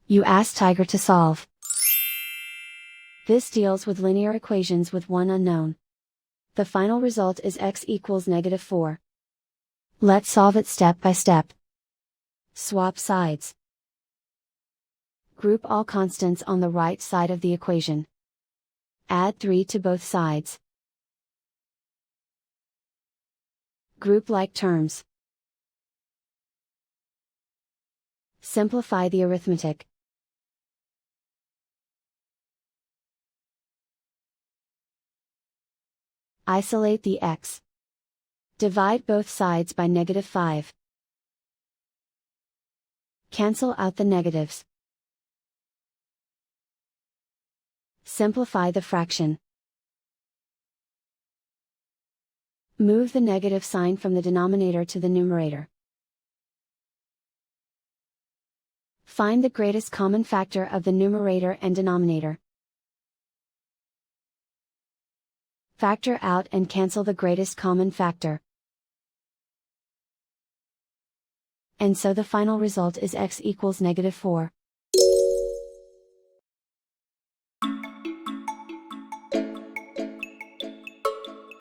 You ask Tiger to solve. This deals with linear equations with one unknown. The final result is x equals -4. Let's solve it step by step. Swap sides. Group all constants on the right side of the equation. Add 3 to both sides. Group like terms. Simplify the arithmetic. Isolate the x. Divide both sides by -5. Cancel out the negatives. Simplify the fraction. Move the negative sign from the denominator to the numerator. Find the greatest common factor of the numerator and denominator. Factor out and cancel the greatest common factor. And so the final result is x equals -4.